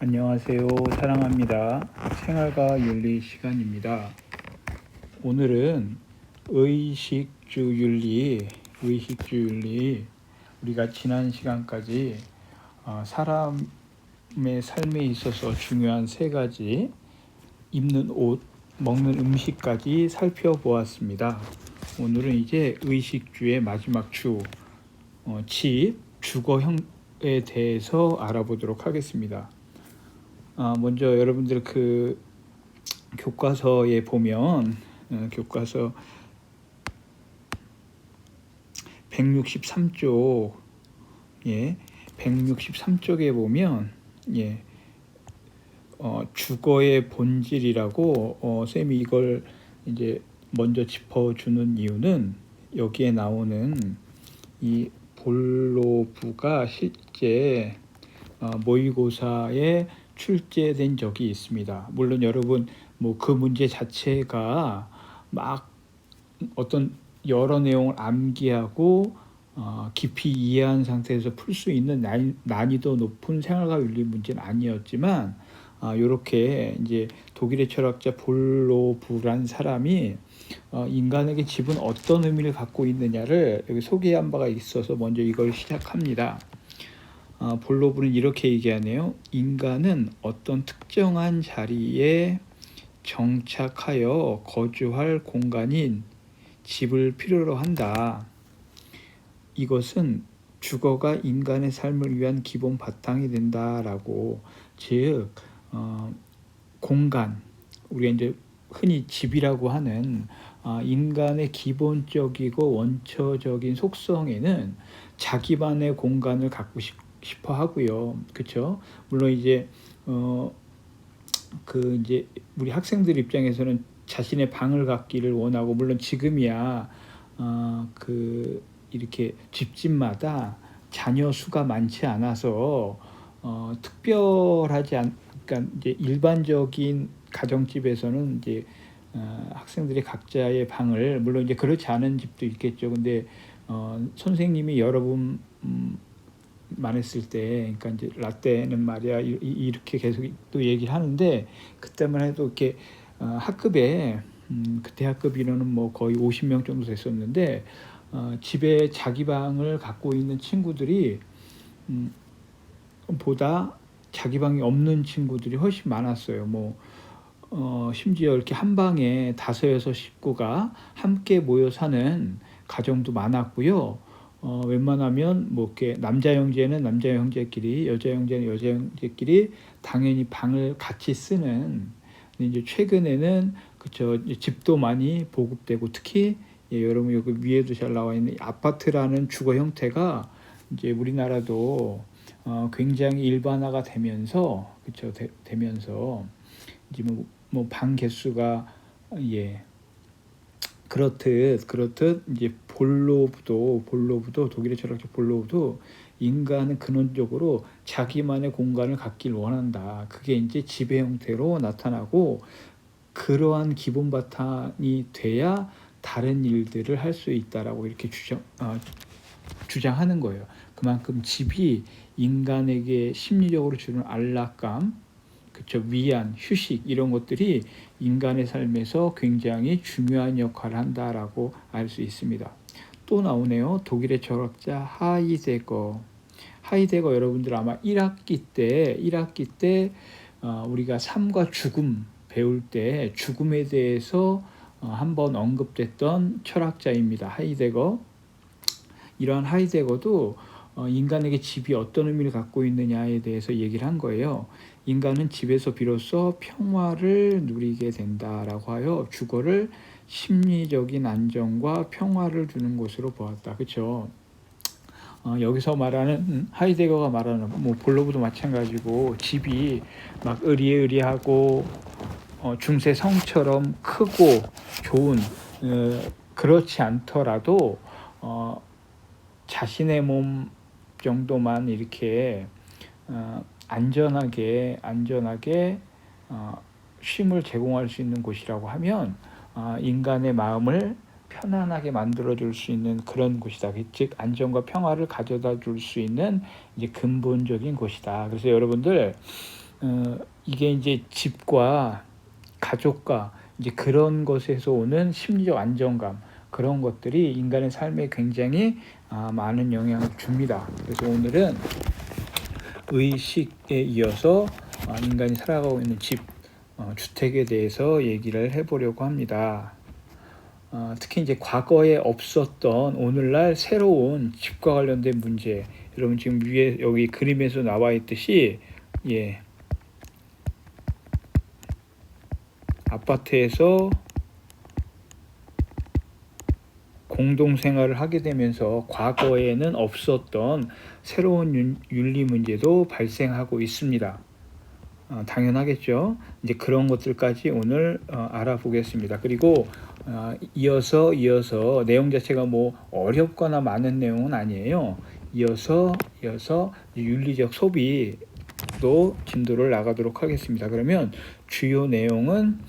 안녕하세요. 사랑합니다. 생활과 윤리 시간입니다. 오늘은 의식주윤리, 우리가 지난 시간까지 사람의 삶에 있어서 중요한 세 가지, 입는 옷, 먹는 음식까지 살펴보았습니다. 오늘은 이제 의식주의 마지막 주, 주거형에 대해서 알아보도록 하겠습니다. 먼저 여러분들 그 교과서에 보면 교과서 163쪽 163쪽에 보면 주거의 본질이라고 쌤이 이걸 이제 먼저 짚어주는 이유는 여기에 나오는 이 볼로브가 실제 모의고사에 출제된 적이 있습니다. 물론 여러분 그 문제 자체가 막 어떤 여러 내용을 암기하고 깊이 이해한 상태에서 풀 수 있는 난이도 높은 생활과 윤리 문제는 아니었지만 이렇게 이제 독일의 철학자 볼로브란 사람이 인간에게 집은 어떤 의미를 갖고 있느냐를 여기 소개한 바가 있어서 먼저 이걸 시작합니다. 볼로브는 이렇게 얘기하네요. 인간은 어떤 특정한 자리에 정착하여 거주할 공간인 집을 필요로 한다. 이것은 주거가 인간의 삶을 위한 기본 바탕이 된다라고, 즉 공간, 우리가 이제 흔히 집이라고 하는 인간의 기본적이고 원초적인 속성에는 자기만의 공간을 갖고 싶어 하고요. 그렇죠? 물론 이제 이제 우리 학생들 입장에서는 자신의 방을 갖기를 원하고, 물론 지금이야 이렇게 집집마다 자녀 수가 많지 않아서 특별하지 그러니까 이제 일반적인 가정집에서는 이제 학생들이 각자의 방을, 물론 이제 그렇지 않은 집도 있겠죠. 근데 선생님이 여러 분 만했을 때, 그러니까 이제 라떼는 말이야 이렇게 계속 또 얘기를 하는데, 그때만 해도 이렇게 학급에 그때 학급 인원은 뭐 거의 50명 정도 됐었는데 집에 자기 방을 갖고 있는 친구들이 보다 자기 방이 없는 친구들이 훨씬 많았어요. 심지어 이렇게 한 방에 5-6 식구가 함께 모여 사는 가정도 많았고요. 웬만하면 이렇게 남자 형제는 남자 형제끼리, 여자 형제는 여자 형제끼리 당연히 방을 같이 쓰는. 이제 최근에는 집도 많이 보급되고, 특히 여러분 여기 위에도 잘 나와 있는 아파트라는 주거 형태가 이제 우리나라도 굉장히 일반화가 되면서, 되면서 이제 방 개수가 그렇듯 이제 볼로브도 독일의 철학자 볼로브도 인간은 근원적으로 자기만의 공간을 갖길 원한다. 그게 이제 지배 형태로 나타나고, 그러한 기본 바탕이 돼야 다른 일들을 할 수 있다라고 이렇게 주장하는 거예요. 그만큼 집이 인간에게 심리적으로 주는 안락감, 위안, 휴식, 이런 것들이 인간의 삶에서 굉장히 중요한 역할을 한다라고 알 수 있습니다. 또 나오네요. 독일의 철학자 하이데거 여러분들 아마 1학기 때 우리가 삶과 죽음 배울 때 죽음에 대해서 한번 언급됐던 철학자입니다. 하이데거. 이러한 하이데거도 인간에게 집이 어떤 의미를 갖고 있느냐에 대해서 얘기를 한 거예요. 인간은 집에서 비로소 평화를 누리게 된다라고 하여 주거를 심리적인 안정과 평화를 주는 곳으로 보았다. 그렇죠? 여기서 말하는 하이데거가 말하는 볼로브도 마찬가지고, 집이 막 의리의리하고 중세 성처럼 크고 좋은, 그렇지 않더라도 자신의 몸 정도만 이렇게 안전하게 쉼을 제공할 수 있는 곳이라고 하면 인간의 마음을 편안하게 만들어줄 수 있는 그런 곳이다. 즉 안정과 평화를 가져다 줄 수 있는 이제 근본적인 곳이다. 그래서 여러분들 이게 이제 집과 가족과 이제 그런 것에서 오는 심리적 안정감, 그런 것들이 인간의 삶에 굉장히 많은 영향을 줍니다. 그래서 오늘은 의식에 이어서 인간이 살아가고 있는 집, 주택에 대해서 얘기를 해보려고 합니다. 특히 이제 과거에 없었던 오늘날 새로운 집과 관련된 문제, 여러분 지금 위에 여기 그림에서 나와 있듯이, 예, 아파트에서 공동생활을 하게 되면서 과거에는 없었던 새로운 윤리 문제도 발생하고 있습니다. 당연하겠죠. 이제 그런 것들까지 오늘 알아보겠습니다. 그리고 이어서 내용 자체가 뭐 어렵거나 많은 내용은 아니에요. 이어서 윤리적 소비도 진도를 나가도록 하겠습니다. 그러면 주요 내용은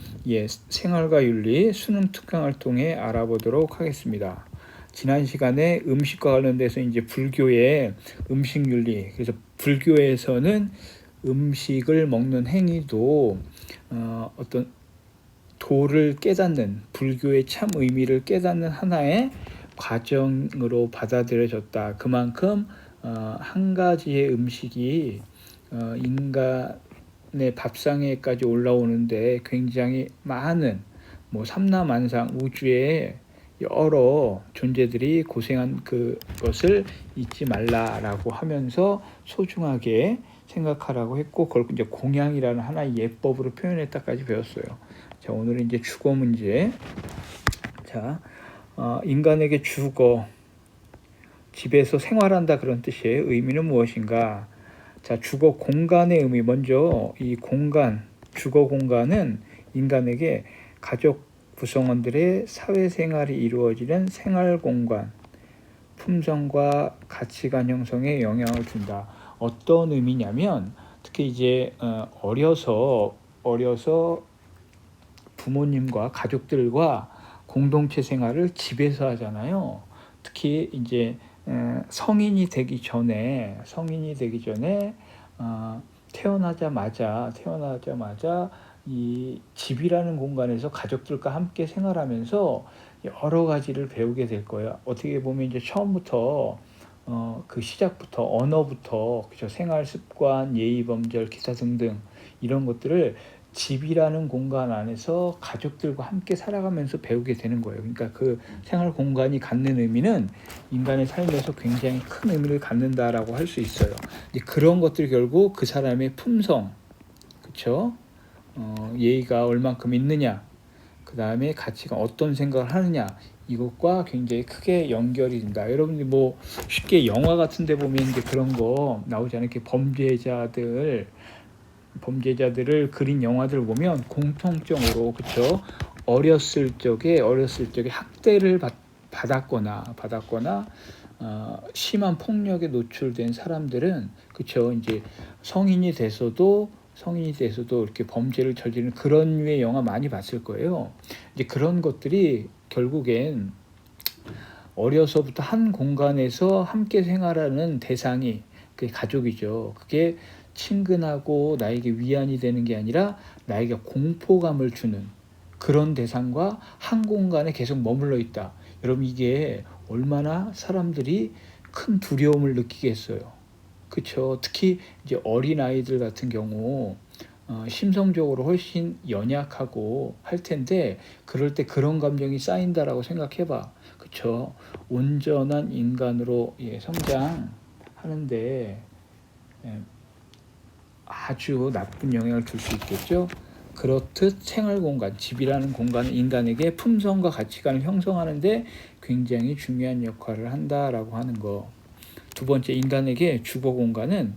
생활과 윤리, 수능 특강을 통해 알아보도록 하겠습니다. 지난 시간에 음식과 관련돼서 이제 불교의 음식 윤리, 그래서 불교에서는 음식을 먹는 행위도 어떤 도를 깨닫는, 불교의 참 의미를 깨닫는 하나의 과정으로 받아들여졌다. 그만큼 한 가지의 음식이 인간의 밥상에까지 올라오는데 굉장히 많은 삼라만상 우주의 여러 존재들이 고생한 그것을 잊지 말라라고 하면서 소중하게 생각하라고 했고, 그걸 이제 공양이라는 하나의 예법으로 표현했다까지 배웠어요. 자, 오늘은 이제 주거 문제. 자, 인간에게 주거, 집에서 생활한다, 그런 뜻이에요. 의미는 무엇인가? 자, 주거 공간의 의미. 먼저 이 공간, 주거 공간은 인간에게 가족 구성원들의 사회생활이 이루어지는 생활 공간, 품성과 가치관 형성에 영향을 준다. 어떤 의미냐면, 특히 이제 어려서 부모님과 가족들과 공동체 생활을 집에서 하잖아요. 특히 이제 성인이 되기 전에 태어나자마자 이 집이라는 공간에서 가족들과 함께 생활하면서 여러 가지를 배우게 될 거예요. 어떻게 보면 이제 처음부터 그 시작부터 언어부터, 그죠, 생활 습관, 예의 범절, 기타 등등 이런 것들을 집이라는 공간 안에서 가족들과 함께 살아가면서 배우게 되는 거예요. 그러니까 그 생활 공간이 갖는 의미는 인간의 삶에서 굉장히 큰 의미를 갖는다라고 할 수 있어요. 이제 그런 것들이 결국 그 사람의 품성, 그렇죠? 예의가 얼만큼 있느냐, 그 다음에 가치가 어떤 생각을 하느냐, 이것과 굉장히 크게 연결이 된다. 여러분들 뭐 쉽게 영화 같은 데 보면 이제 그런 거 나오지 않을게, 범죄자들을 그린 영화들을 보면 공통적으로, 그렇죠, 어렸을 적에 학대를 받았거나 심한 폭력에 노출된 사람들은, 그렇죠, 이제 성인이 돼서도 이렇게 범죄를 저지르는 그런 류의 영화 많이 봤을 거예요. 이제 그런 것들이 결국엔 어려서부터 한 공간에서 함께 생활하는 대상이 그게 가족이죠. 그게 친근하고 나에게 위안이 되는 게 아니라 나에게 공포감을 주는 그런 대상과 한 공간에 계속 머물러 있다. 여러분, 이게 얼마나 사람들이 큰 두려움을 느끼겠어요. 그렇죠. 특히 이제 어린 아이들 같은 경우 심성적으로 훨씬 연약하고 할 텐데, 그럴 때 그런 감정이 쌓인다라고 생각해봐. 그렇죠. 온전한 인간으로 성장하는데 아주 나쁜 영향을 줄 수 있겠죠. 그렇듯 생활공간, 집이라는 공간은 인간에게 품성과 가치관을 형성하는데 굉장히 중요한 역할을 한다라고 하는 거. 두 번째, 인간에게 주거는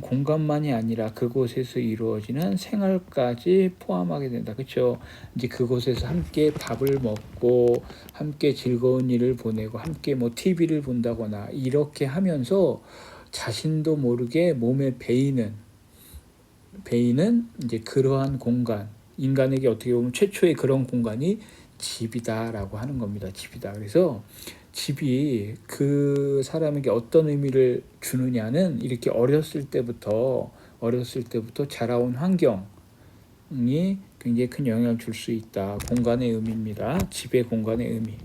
공간만이 아니라 그곳에서 이루어지는 생활까지 포함하게 된다. 그렇죠? 이제 그곳에서 함께 밥을 먹고 함께 즐거운 일을 보내고 함께 TV를 본다거나 이렇게 하면서 자신도 모르게 몸에 배이는 이제 그러한 공간, 인간에게 어떻게 보면 최초의 그런 공간이 집이다라고 하는 겁니다. 집이다. 그래서 집이 그 사람에게 어떤 의미를 주느냐는 이렇게 어렸을 때부터 어렸을 때부터 자라온 환경이 굉장히 큰 영향을 줄 수 있다. 공간의 의미입니다. 집의 공간의 의미.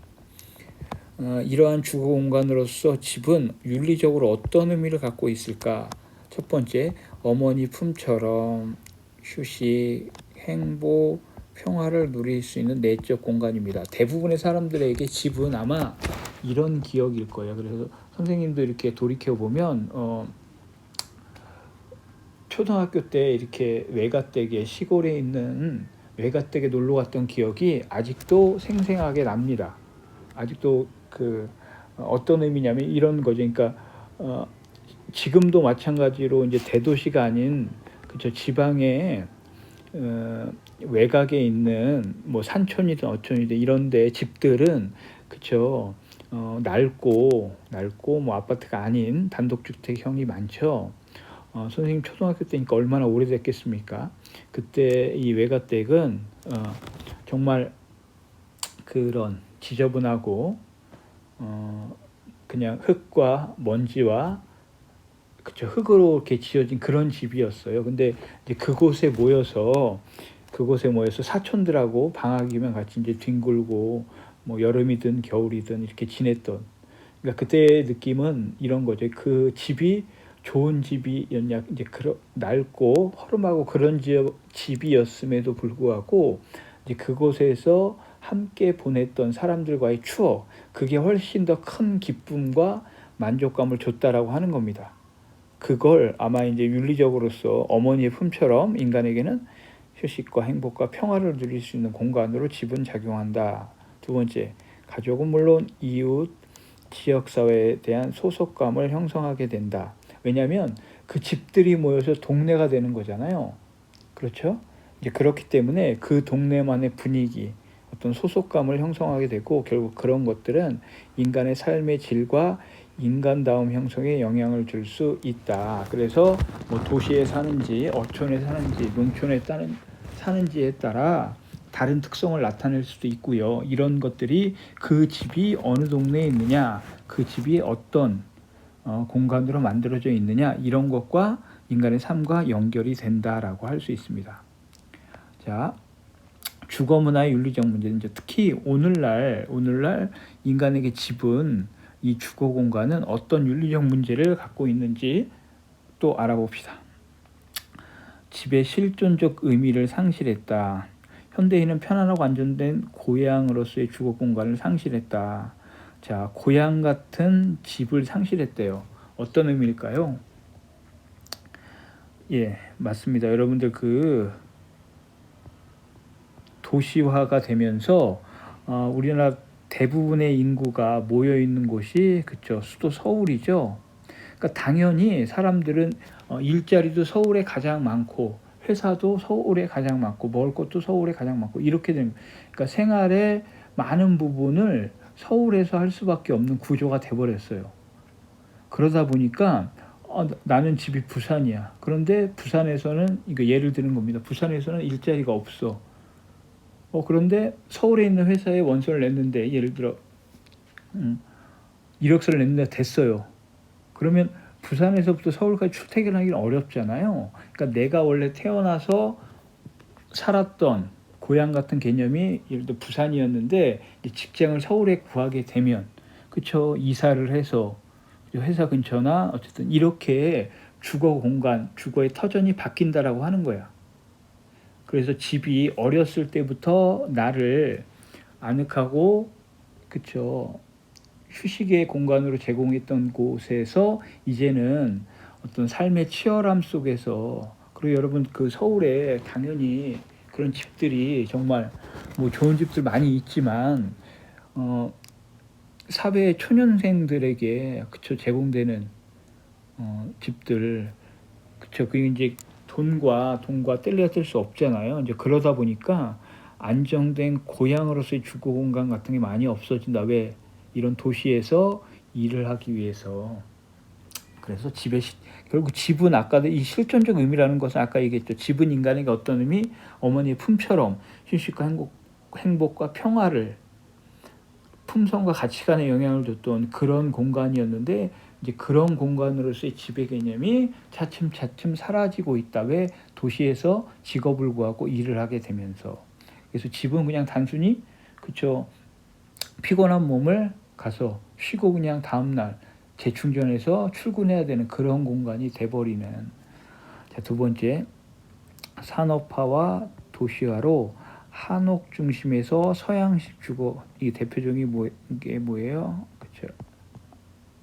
이러한 주거 공간으로서 집은 윤리적으로 어떤 의미를 갖고 있을까? 첫 번째, 어머니 품처럼 휴식, 행복, 평화를 누릴 수 있는 내적 공간입니다. 대부분의 사람들에게 집은 아마 이런 기억일 거예요. 그래서 선생님도 이렇게 돌이켜 보면 초등학교 때 이렇게 외가댁에 시골에 있는 외가댁에 놀러 갔던 기억이 아직도 생생하게 납니다. 아직도 어떤 의미냐면 이런 거죠. 그러니까 지금도 마찬가지로 이제 대도시가 아닌 그쵸 지방에 외곽에 있는 뭐 산촌이든 어촌이든 이런데 집들은 그쵸 낡고 뭐 아파트가 아닌 단독주택형이 많죠. 선생님 초등학교 때니까 얼마나 오래됐겠습니까? 그때 이 외가댁은 정말 그런 지저분하고 그냥 흙과 먼지와 그쵸 흙으로 이렇게 지어진 그런 집이었어요. 근데 이제 그곳에 모여서 사촌들하고 방학이면 같이 이제 뒹굴고 뭐 여름이든 겨울이든 이렇게 지냈던. 그러니까 그때의 느낌은 이런 거죠. 그 집이 좋은 집이었냐 이제 낡고 허름하고 그런 집이었음에도 불구하고 이제 그곳에서 함께 보냈던 사람들과의 추억, 그게 훨씬 더 큰 기쁨과 만족감을 줬다라고 하는 겁니다. 그걸 아마 이제 윤리적으로서 어머니의 품처럼 인간에게는 휴식과 행복과 평화를 누릴 수 있는 공간으로 집은 작용한다. 두 번째, 가족은 물론 이웃, 지역사회에 대한 소속감을 형성하게 된다. 왜냐하면 그 집들이 모여서 동네가 되는 거잖아요. 그렇죠? 이제 그렇기 때문에 그 동네만의 분위기, 어떤 소속감을 형성하게 되고 결국 그런 것들은 인간의 삶의 질과 인간다움 형성에 영향을 줄 수 있다. 그래서 뭐 도시에 사는지 어촌에 사는지 농촌에 사는지에 따라 다른 특성을 나타낼 수도 있고요. 이런 것들이 그 집이 어느 동네에 있느냐, 그 집이 어떤 공간으로 만들어져 있느냐, 이런 것과 인간의 삶과 연결이 된다라고 할 수 있습니다. 자, 주거 문화의 윤리적 문제는 특히 오늘날 인간에게 집은 이 주거 공간은 어떤 윤리적 문제를 갖고 있는지 또 알아봅시다. 집의 실존적 의미를 상실했다. 현대인은 편안하고 안정된 고향으로서의 주거 공간을 상실했다. 자, 고향 같은 집을 상실했대요. 어떤 의미일까요? 예, 맞습니다. 여러분들 도시화가 되면서 우리나라 대부분의 인구가 모여 있는 곳이 그쵸 수도 서울이죠. 그러니까 당연히 사람들은 일자리도 서울에 가장 많고 회사도 서울에 가장 많고 먹을 것도 서울에 가장 많고 이렇게 되는 그러니까 생활의 많은 부분을 서울에서 할 수밖에 없는 구조가 돼버렸어요. 그러다 보니까 나는 집이 부산이야. 그런데 부산에서는 이거 예를 드는 겁니다. 부산에서는 일자리가 없어. 그런데 서울에 있는 회사에 원서를 냈는데 예를 들어 이력서를 냈는데 됐어요. 그러면 부산에서부터 서울까지 출퇴근하기는 어렵잖아요. 그러니까 내가 원래 태어나서 살았던 고향 같은 개념이 예를 들어 부산이었는데 직장을 서울에 구하게 되면 그쵸 이사를 해서 회사 근처나 어쨌든 이렇게 주거 공간, 주거의 터전이 바뀐다라고 하는 거야. 그래서 집이 어렸을 때부터 나를 아늑하고 그쵸 휴식의 공간으로 제공했던 곳에서 이제는 어떤 삶의 치열함 속에서 그리고 여러분 서울에 당연히 그런 집들이 정말 뭐 좋은 집들 많이 있지만 사회 초년생들에게 그쵸 제공되는 집들 그쵸 그게 이제 돈과 뗄래야 뗄 수 없잖아요. 이제 그러다 보니까 안정된 고향으로서의 주거 공간 같은 게 많이 없어진다. 왜? 이런 도시에서 일을 하기 위해서. 그래서 결국 집은 아까도 이 실존적 의미라는 것은 아까 얘기했죠. 집은 인간에게 어떤 의미? 어머니의 품처럼 휴식과 행복과 평화를 품성과 가치관에 영향을 줬던 그런 공간이었는데 이제 그런 공간으로서의 지배 개념이 차츰차츰 사라지고 있다. 왜? 도시에서 직업을 구하고 일을 하게 되면서. 그래서 집은 그냥 단순히 그쵸 피곤한 몸을 가서 쉬고 그냥 다음날 재충전해서 출근해야 되는 그런 공간이 돼버리는. 자, 두 번째, 산업화와 도시화로 한옥 중심에서 서양식 주거. 이 대표적인 게 뭐예요? 그쵸,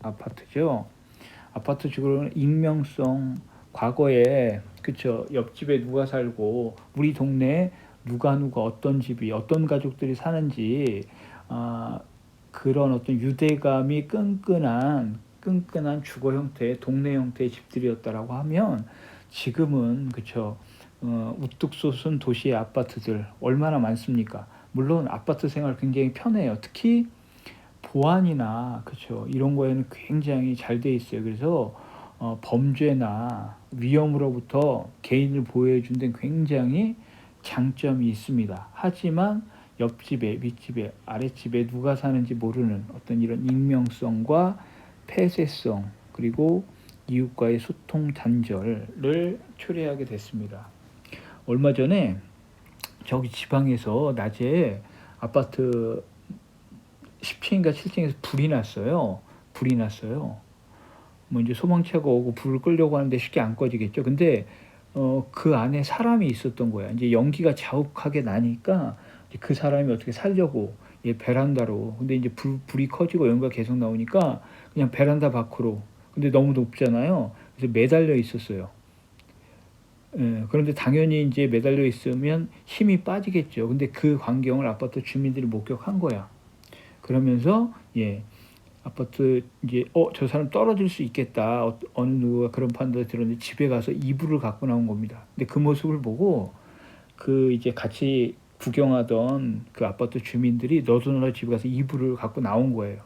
아파트죠. 아파트 주거는 익명성. 과거에 그쵸 옆집에 누가 살고 우리 동네에 누가 어떤 집이 어떤 가족들이 사는지 아, 그런 어떤 유대감이 끈끈한 주거 형태의 동네 형태의 집들이었다라고 하면, 지금은 그쵸 우뚝 솟은 도시의 아파트들 얼마나 많습니까? 물론 아파트 생활 굉장히 편해요. 특히 보안이나 그쵸 이런 거에는 굉장히 잘 돼 있어요. 그래서 범죄나 위험으로부터 개인을 보호해 준 데는 굉장히 장점이 있습니다. 하지만 옆집에 윗집에 아랫집에 누가 사는지 모르는 어떤 이런 익명성과 폐쇄성, 그리고 이웃과의 소통 단절을 초래하게 됐습니다. 얼마 전에 저기 지방에서 낮에 아파트 10층인가 7층에서 불이 났어요. 뭐 이제 소방차가 오고 불을 끄려고 하는데 쉽게 안 꺼지겠죠. 근데 그 안에 사람이 있었던 거야. 이제 연기가 자욱하게 나니까 그 사람이 어떻게 살려고 베란다로. 근데 이제 불이 커지고 연기가 계속 나오니까 그냥 베란다 밖으로. 근데 너무 높잖아요. 그래서 매달려 있었어요. 그런데 당연히 이제 매달려 있으면 힘이 빠지겠죠. 근데 그 광경을 아파트 주민들이 목격한 거야. 그러면서 아파트 이제 저 사람 떨어질 수 있겠다. 어느 누구가 그런 판단을 들었는데 집에 가서 이불을 갖고 나온 겁니다. 근데 그 모습을 보고 그 이제 같이 구경하던 그 아파트 주민들이 너도나도 집에 가서 이불을 갖고 나온 거예요.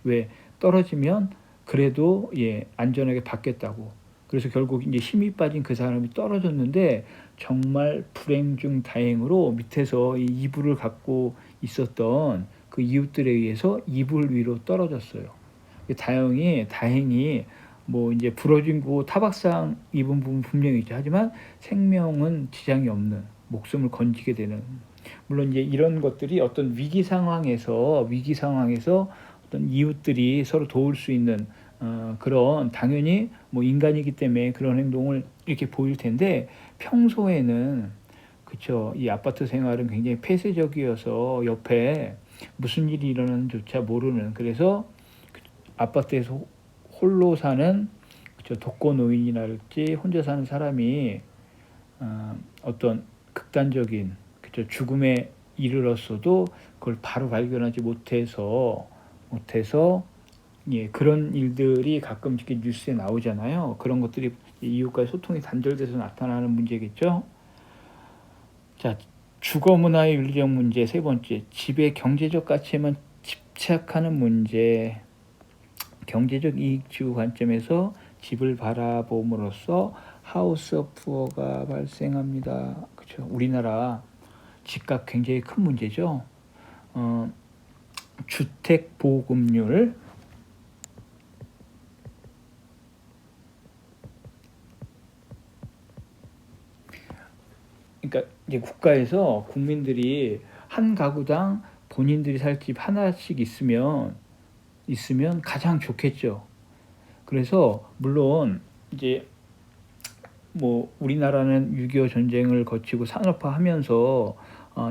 왜? 떨어지면 그래도 안전하게 받겠다고. 그래서 결국 이제 힘이 빠진 그 사람이 떨어졌는데, 정말 불행 중 다행으로 밑에서 이 이불을 갖고 있었던 그 이웃들에 의해서 이불 위로 떨어졌어요. 다행히 뭐 이제 부러지고 타박상 입은 부분 분명히 있죠. 하지만 생명은 지장이 없는, 목숨을 건지게 되는. 물론 이제 이런 것들이 어떤 위기 상황에서 어떤 이웃들이 서로 도울 수 있는 그런, 당연히 뭐 인간이기 때문에 그런 행동을 이렇게 보일 텐데, 평소에는 그쵸 이 아파트 생활은 굉장히 폐쇄적이어서 옆에 무슨 일이 일어나는지조차 모르는, 그래서 아파트에서 홀로 사는 그쵸 독거노인이랄지 혼자 사는 사람이 어떤 극단적인 그쵸 죽음에 이르렀어도 그걸 바로 발견하지 못해서 그런 일들이 가끔씩 뉴스에 나오잖아요. 그런 것들이 이웃과의 소통이 단절돼서 나타나는 문제겠죠. 자, 주거 문화의 윤리적 문제 세 번째, 집의 경제적 가치에만 집착하는 문제. 경제적 이익 추구 관점에서 집을 바라봄으로써 하우스 오브 푸어가 발생합니다. 그렇죠. 우리나라 집값 굉장히 큰 문제죠. 주택 보급률, 그러니까 이제 국가에서 국민들이 한 가구당 본인들이 살 집 하나씩 있으면 가장 좋겠죠. 그래서 물론 이제 뭐 우리나라는 6.25 전쟁을 거치고 산업화하면서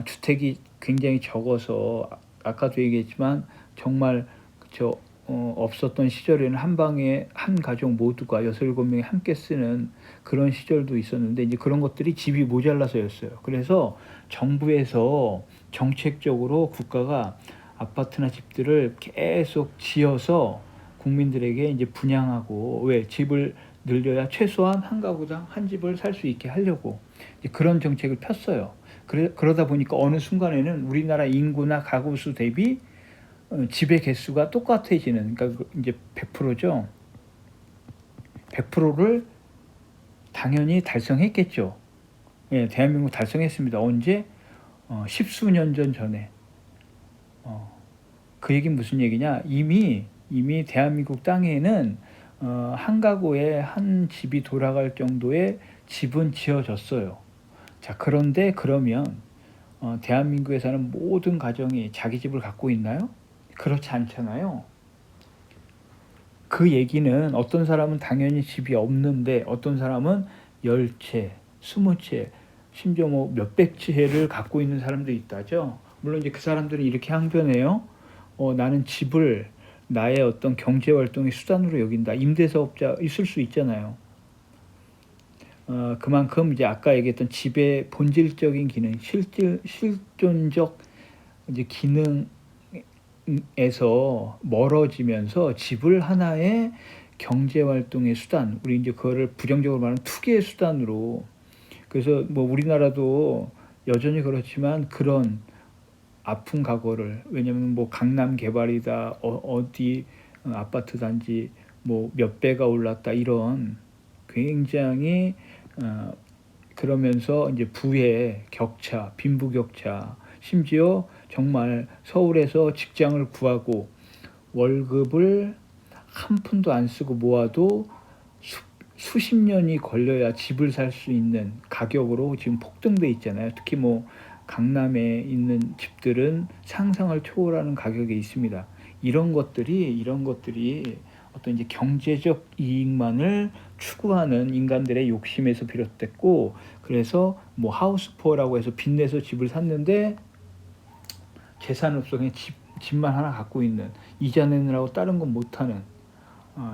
주택이 굉장히 적어서 아까도 얘기했지만 정말 그쵸 없었던 시절에는 한 방에 한 가족 모두가 6, 7명이 함께 쓰는 그런 시절도 있었는데, 이제 그런 것들이 집이 모자라서였어요. 그래서 정부에서 정책적으로 국가가 아파트나 집들을 계속 지어서 국민들에게 이제 분양하고, 왜? 집을 늘려야 최소한 한 가구당 한 집을 살 수 있게 하려고 이제 그런 정책을 폈어요. 그러다 보니까 어느 순간에는 우리나라 인구나 가구 수 대비 집의 개수가 똑같아지는, 그러니까 이제 100%죠. 100%를 당연히 달성했겠죠. 대한민국 달성했습니다. 언제? 십수년 전에. 그 얘기는 무슨 얘기냐? 이미 대한민국 땅에는 한 가구에 한 집이 돌아갈 정도의 집은 지어졌어요. 자, 그런데 그러면 대한민국에 사는 모든 가정이 자기 집을 갖고 있나요? 그렇지 않잖아요. 그 얘기는 어떤 사람은 당연히 집이 없는데 어떤 사람은 10채, 20채, 심지어 뭐 몇백 채를 갖고 있는 사람도 있다죠. 물론 이제 그 사람들은 이렇게 항변해요. 나는 집을 나의 어떤 경제 활동의 수단으로 여긴다. 임대사업자 있을 수 있잖아요. 그만큼 이제 아까 얘기했던 집의 본질적인 기능, 실존적 이제 기능에서 멀어지면서 집을 하나의 경제 활동의 수단, 우리 이제 그거를 부정적으로 말하면 투기의 수단으로. 그래서 뭐 우리나라도 여전히 그렇지만 그런 아픈 과거를, 왜냐면 뭐 강남 개발이다, 어디 아파트 단지 뭐 몇 배가 올랐다, 이런 굉장히 그러면서 이제 부의 격차, 빈부격차, 심지어 정말 서울에서 직장을 구하고 월급을 한 푼도 안 쓰고 모아도 수십 년이 걸려야 집을 살 수 있는 가격으로 지금 폭등돼 있잖아요. 특히 뭐 강남에 있는 집들은 상상을 초월하는 가격에 있습니다. 이런 것들이 어떤 이제 경제적 이익만을 추구하는 인간들의 욕심에서 비롯됐고, 그래서 뭐 하우스푸어라고 해서 빚내서 집을 샀는데 재산 없어, 그냥 집만 하나 갖고 있는, 이자 내느라고 다른 건 못하는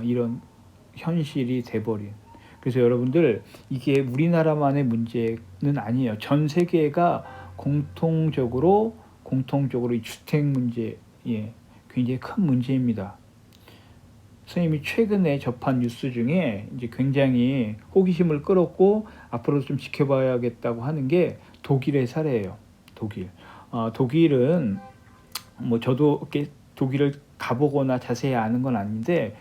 이런 현실이 돼버린. 그래서 여러분들, 이게 우리나라만의 문제는 아니에요. 전 세계가 공통적으로 이 주택 문제, 굉장히 큰 문제입니다. 선생님이 최근에 접한 뉴스 중에 이제 굉장히 호기심을 끌었고 앞으로도 좀 지켜봐야겠다고 하는 게 독일의 사례예요. 독일은 뭐 저도 이렇게 독일을 가보거나 자세히 아는 건 아닌데,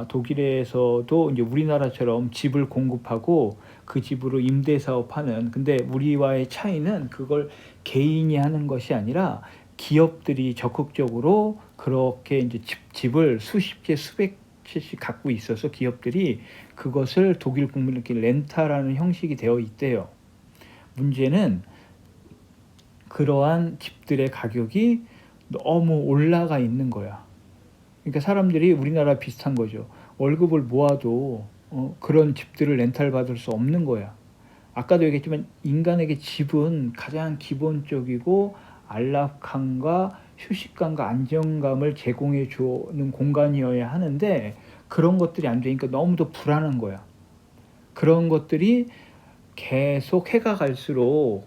독일에서도 이제 우리나라처럼 집을 공급하고 그 집으로 임대 사업하는, 근데 우리와의 차이는 그걸 개인이 하는 것이 아니라 기업들이 적극적으로 그렇게 이제 집을 수십 채, 수백 채씩 갖고 있어서 기업들이 그것을 독일 국민에게 렌탈하는 형식이 되어 있대요. 문제는 그러한 집들의 가격이 너무 올라가 있는 거야. 그러니까 사람들이 우리나라 비슷한 거죠. 월급을 모아도 그런 집들을 렌탈 받을 수 없는 거야. 아까도 얘기했지만 인간에게 집은 가장 기본적이고 안락함과 휴식감과 안정감을 제공해 주는 공간이어야 하는데 그런 것들이 안 되니까 너무도 불안한 거야. 그런 것들이 계속 해가 갈수록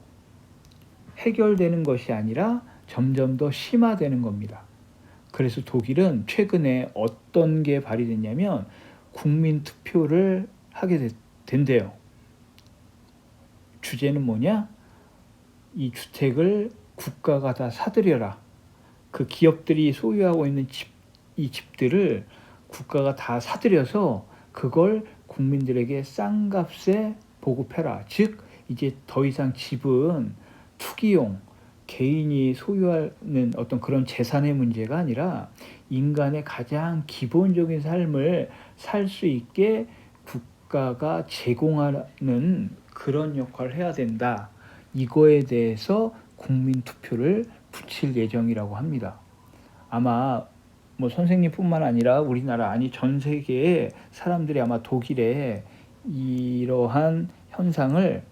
해결되는 것이 아니라 점점 더 심화되는 겁니다. 그래서 독일은 최근에 어떤 게 발의됐냐면 국민 투표를 하게 된대요. 주제는 뭐냐? 이 주택을 국가가 다 사들여라. 그 기업들이 소유하고 있는 이 집들을 국가가 다 사들여서 그걸 국민들에게 싼 값에 보급해라. 즉 이제 더 이상 집은 투기용, 개인이 소유하는 어떤 그런 재산의 문제가 아니라 인간의 가장 기본적인 삶을 살 수 있게 국가가 제공하는 그런 역할을 해야 된다. 이거에 대해서 국민 투표를 붙일 예정이라고 합니다. 아마 뭐 선생님뿐만 아니라 우리나라, 아니 전 세계의 사람들이 아마 독일에 이러한 현상을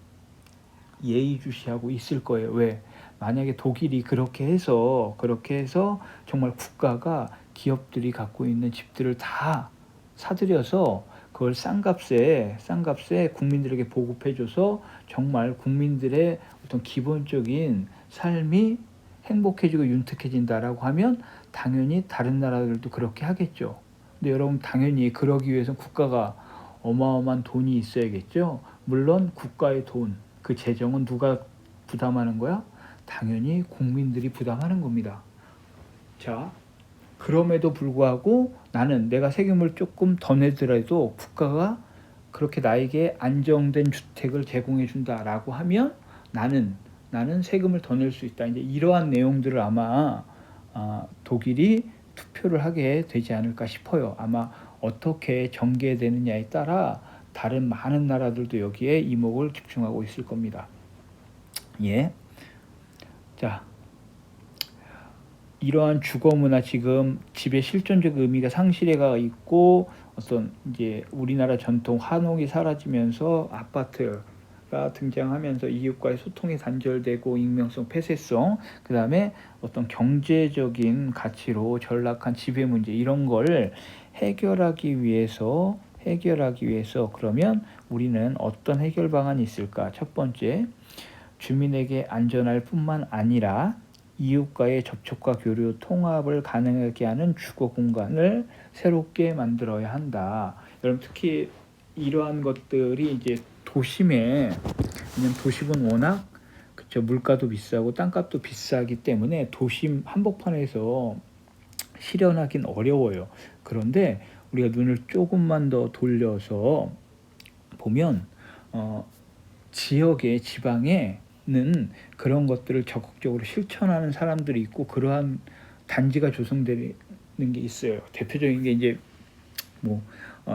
예의주시하고 있을 거예요. 왜? 만약에 독일이 그렇게 해서 정말 국가가 기업들이 갖고 있는 집들을 다 사들여서 그걸 싼 값에 국민들에게 보급해줘서 정말 국민들의 어떤 기본적인 삶이 행복해지고 윤택해진다라고 하면 당연히 다른 나라들도 그렇게 하겠죠. 근데 여러분, 당연히 그러기 위해서는 국가가 어마어마한 돈이 있어야겠죠. 물론 국가의 돈, 그 재정은 누가 부담하는 거야? 당연히 국민들이 부담하는 겁니다. 자, 그럼에도 불구하고 나는 내가 세금을 조금 더 내더라도 국가가 그렇게 나에게 안정된 주택을 제공해 준다라고 하면 나는 세금을 더 낼 수 있다. 이제 이러한 내용들을 아마 독일이 투표를 하게 되지 않을까 싶어요. 아마 어떻게 전개되느냐에 따라 다른 많은 나라들도 여기에 이목을 집중하고 있을 겁니다. 예. 자, 이러한 주거 문화 지금 집의 실존적 의미가 상실해가 있고 어떤 이제 우리나라 전통 한옥이 사라지면서 아파트가 등장하면서 이웃과의 소통이 단절되고 익명성, 폐쇄성, 그다음에 어떤 경제적인 가치로 전락한 지배 문제 이런 걸 해결하기 위해서 그러면 우리는 어떤 해결 방안이 있을까? 첫 번째, 주민에게 안전할 뿐만 아니라 이웃과의 접촉과 교류, 통합을 가능하게 하는 주거 공간을 새롭게 만들어야 한다. 여러분 특히 이러한 것들이 이제 도심에, 왜냐면 도심은 워낙 그쵸, 물가도 비싸고 땅값도 비싸기 때문에 도심 한복판에서 실현하긴 어려워요. 그런데 우리가 눈을 조금만 더 돌려서 보면 지역의 지방에는 그런 것들을 적극적으로 실천하는 사람들이 있고 그러한 단지가 조성되는 게 있어요. 대표적인 게 이제 뭐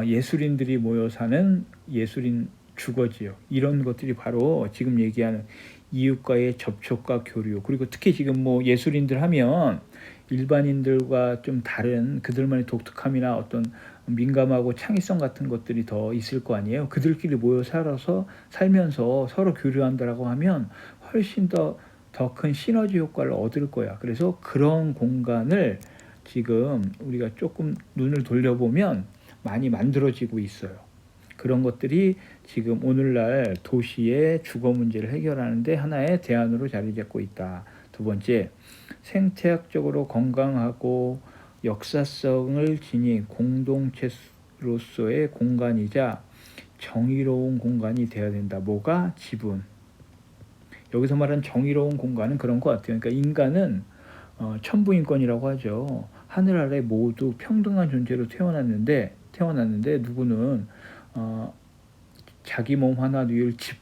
예술인들이 모여 사는 예술인 주거지역, 이런 것들이 바로 지금 얘기하는 이웃과의 접촉과 교류, 그리고 특히 지금 뭐 예술인들 하면 일반인들과 좀 다른 그들만의 독특함이나 어떤 민감하고 창의성 같은 것들이 더 있을 거 아니에요. 그들끼리 모여 살면서 서로 교류한다라고 하면 훨씬 더 큰 시너지 효과를 얻을 거야. 그래서 그런 공간을 지금 우리가 조금 눈을 돌려보면 많이 만들어지고 있어요. 그런 것들이 지금 오늘날 도시의 주거 문제를 해결하는데 하나의 대안으로 자리 잡고 있다. 두 번째, 생태학적으로 건강하고 역사성을 지닌 공동체로서의 공간이자 정의로운 공간이 되어야 된다. 뭐가? 지분. 여기서 말하는 정의로운 공간은 그런 것 같아요. 그러니까 인간은 천부인권이라고 하죠. 하늘 아래 모두 평등한 존재로 태어났는데 누구는 자기 몸 하나 누일 집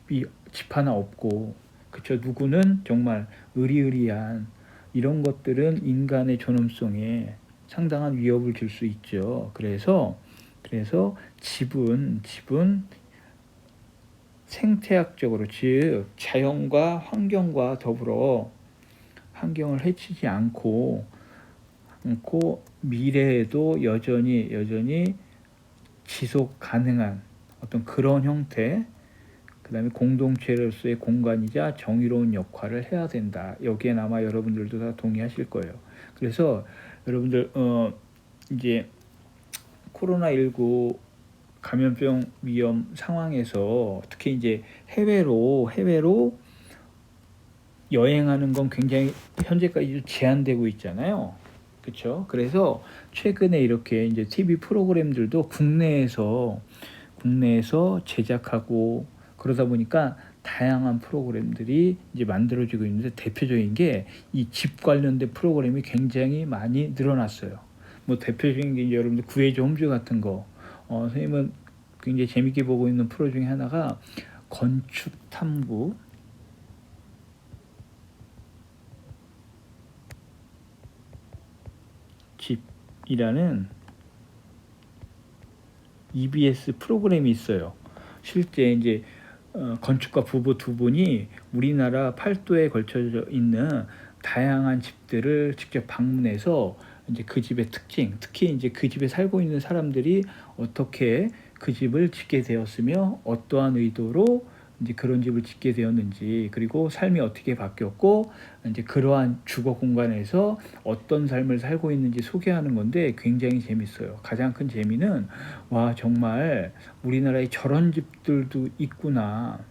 하나 없고, 그쵸? 누구는 정말 의리의리한, 이런 것들은 인간의 존엄성에 상당한 위협을 줄 수 있죠. 그래서 집은 생태학적으로, 즉 자연과 환경과 더불어 환경을 해치지 않고 미래에도 여전히 지속 가능한 어떤 그런 형태, 그 다음에 공동체로서의 공간이자 정의로운 역할을 해야 된다. 여기에 아마 여러분들도 다 동의하실 거예요. 그래서 여러분들 이제 코로나19 감염병 위험 상황에서 특히 이제 해외로 여행하는 건 굉장히 현재까지 제한되고 있잖아요. 그렇죠? 그래서 최근에 이렇게 이제 TV 프로그램들도 국내에서 제작하고 그러다 보니까 다양한 프로그램들이 이제 만들어지고 있는데, 대표적인 게 이 집 관련된 프로그램이 굉장히 많이 늘어났어요. 뭐 대표적인 게 이제 여러분들 구해줘 홈즈 같은 거, 선생님은 굉장히 재밌게 보고 있는 프로 중에 하나가 건축 탐구, 집이라는 EBS 프로그램이 있어요. 실제 이제 건축가 부부 두 분이 우리나라 팔도에 걸쳐져 있는 다양한 집들을 직접 방문해서 이제 그 집의 특징, 특히 이제 그 집에 살고 있는 사람들이 어떻게 그 집을 짓게 되었으며 어떠한 의도로 이제 그런 집을 짓게 되었는지, 그리고 삶이 어떻게 바뀌었고 이제 그러한 주거 공간에서 어떤 삶을 살고 있는지 소개하는 건데 굉장히 재밌어요. 가장 큰 재미는 와, 정말 우리나라에 저런 집들도 있구나.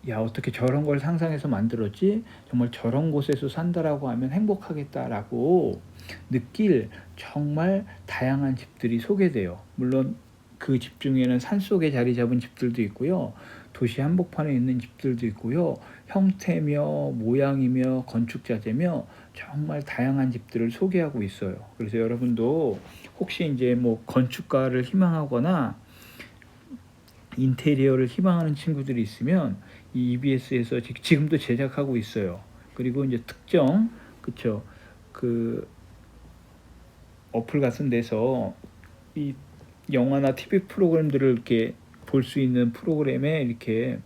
야, 어떻게 저런 걸 상상해서 만들었지? 정말 저런 곳에서 산다라고 하면 행복하겠다라고 느낄 정말 다양한 집들이 소개돼요. 물론 그 집 중에는 산속에 자리 잡은 집들도 있고요. 도시 한복판에 있는 집들도 있고요. 형태며 모양이며 건축 자재며 정말 다양한 집들을 소개하고 있어요. 그래서 여러분도 혹시 이제 뭐 건축가를 희망하거나 인테리어를 희망하는 친구들이 있으면 이 EBS에서 지금도 제작하고 있어요. 그리고 이제 특정, 그쵸, 그 어플 같은 데서 이 영화나 TV 프로그램들을 이렇게 볼 수 있는 프로그램에 이렇게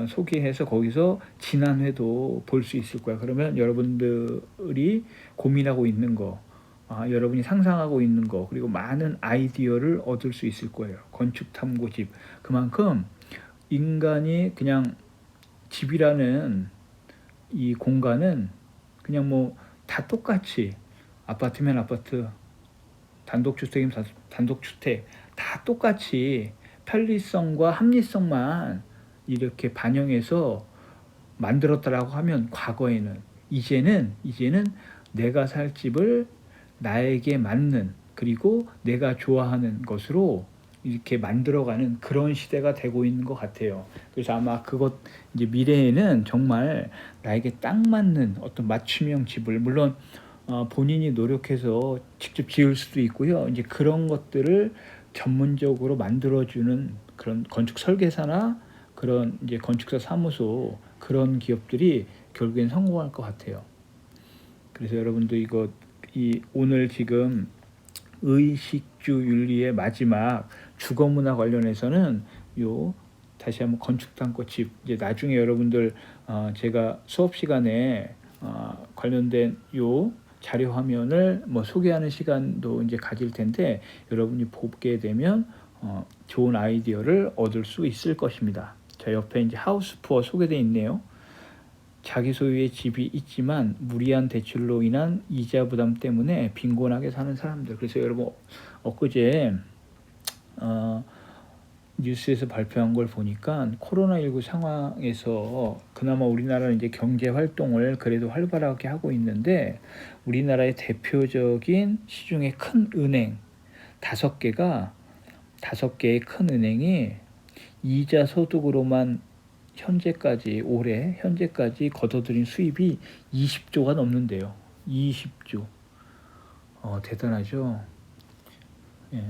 소개해서 거기서 지난 회도 볼 수 있을 거야. 그러면 여러분들이 고민하고 있는 거, 여러분이 상상하고 있는 거, 그리고 많은 아이디어를 얻을 수 있을 거예요. 건축 탐구집. 그만큼 인간이 그냥 집이라는 이 공간은 그냥 뭐 다 똑같이 아파트면 아파트, 단독주택이면 단독주택 다 똑같이 편리성과 합리성만 이렇게 반영해서 만들었다라고 하면 과거에는 이제는 내가 살 집을 나에게 맞는 그리고 내가 좋아하는 것으로 이렇게 만들어가는 그런 시대가 되고 있는 것 같아요. 그래서 아마 그것 이제 미래에는 정말 나에게 딱 맞는 어떤 맞춤형 집을 물론 본인이 노력해서 직접 지을 수도 있고요. 이제 그런 것들을 전문적으로 만들어주는 그런 건축 설계사나 그런 이제 건축사 사무소 그런 기업들이 결국엔 성공할 것 같아요. 그래서 여러분도 오늘 지금 의식주 윤리의 마지막 주거문화 관련해서는 다시 한번 건축단꽃집 이제 나중에 여러분들 제가 수업 시간에 관련된 자료 화면을 뭐 소개하는 시간도 이제 가질 텐데 여러분이 보게 되면 좋은 아이디어를 얻을 수 있을 것입니다. 자, 옆에 이제 하우스푸어 소개되어 있네요. 자기 소유의 집이 있지만 무리한 대출로 인한 이자 부담 때문에 빈곤하게 사는 사람들. 그래서 여러분 엊그제 뉴스에서 발표한 걸 보니까 코로나19 상황에서 그나마 우리나라는 이제 경제 활동을 그래도 활발하게 하고 있는데 우리나라의 대표적인 시중에 큰 은행 5개의 큰 은행이 이자 소득으로만 올해 현재까지 거둬들인 수입이 20조가 넘는데요. 20조. 대단하죠. 예.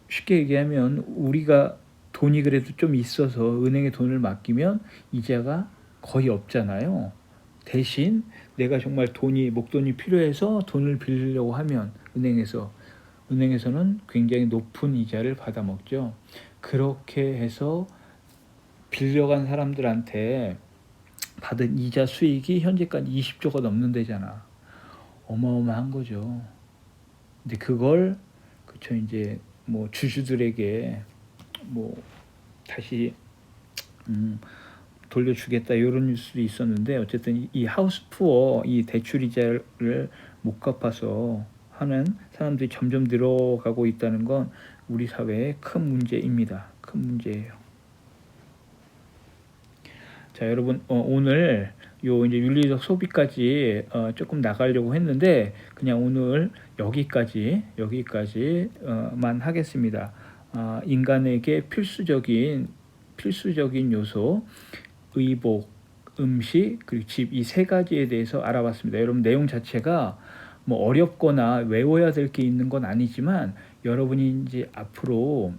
쉽게 얘기하면 우리가 돈이 그래도 좀 있어서 은행에 돈을 맡기면 이자가 거의 없잖아요. 대신 내가 정말 목돈이 필요해서 돈을 빌리려고 하면 은행에서는 굉장히 높은 이자를 받아먹죠. 그렇게 해서 빌려간 사람들한테 받은 이자 수익이 현재까지 20조가 넘는다잖아. 어마어마한 거죠. 근데 그걸 이제 뭐 주주들에게 뭐 다시 돌려주겠다 이런 뉴스도 있었는데 어쨌든 이 하우스푸어 이 대출 이자를 못 갚아서 하는 사람들이 점점 늘어가고 있다는 건 우리 사회의 큰 문제입니다. 큰 문제예요. 자, 여러분 오늘 이제 윤리적 소비까지 조금 나가려고 했는데 그냥 오늘 여기까지만 하겠습니다. 인간에게 필수적인 요소 의복, 음식, 그리고 집 이 3가지에 대해서 알아봤습니다. 여러분 내용 자체가 뭐 어렵거나 외워야 될 게 있는 건 아니지만 여러분이 이제 앞으로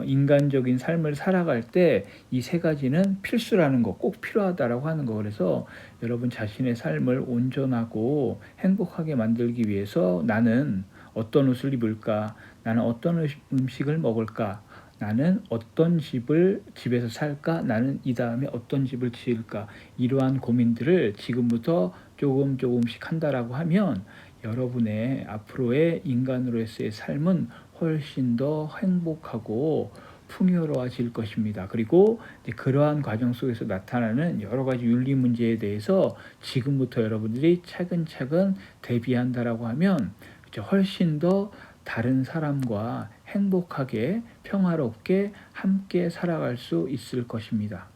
인간적인 삶을 살아갈 때 이 3가지는 필수라는 거, 꼭 필요하다라고 하는 거. 그래서 여러분 자신의 삶을 온전하고 행복하게 만들기 위해서 나는 어떤 옷을 입을까? 나는 어떤 음식을 먹을까? 나는 어떤 집에서 살까? 나는 이 다음에 어떤 집을 지을까? 이러한 고민들을 지금부터 조금씩 한다라고 하면 여러분의 앞으로의 인간으로서의 삶은 훨씬 더 행복하고 풍요로워질 것입니다. 그리고 그러한 과정 속에서 나타나는 여러 가지 윤리 문제에 대해서 지금부터 여러분들이 차근차근 대비한다라고 하면 훨씬 더 다른 사람과 행복하게 평화롭게 함께 살아갈 수 있을 것입니다.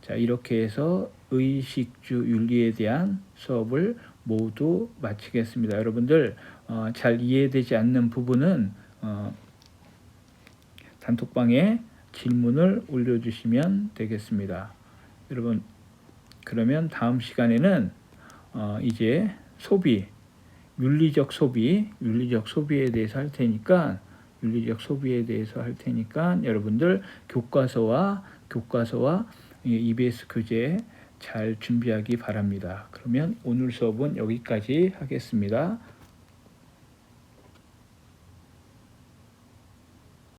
자, 이렇게 해서 의식주 윤리에 대한 수업을 모두 마치겠습니다. 여러분들 잘 이해되지 않는 부분은 단톡방에 질문을 올려주시면 되겠습니다. 여러분 그러면 다음 시간에는 이제 윤리적 소비에 대해서 할 테니까 여러분들 교과서와 EBS 교재 잘 준비하기 바랍니다. 그러면 오늘 수업은 여기까지 하겠습니다.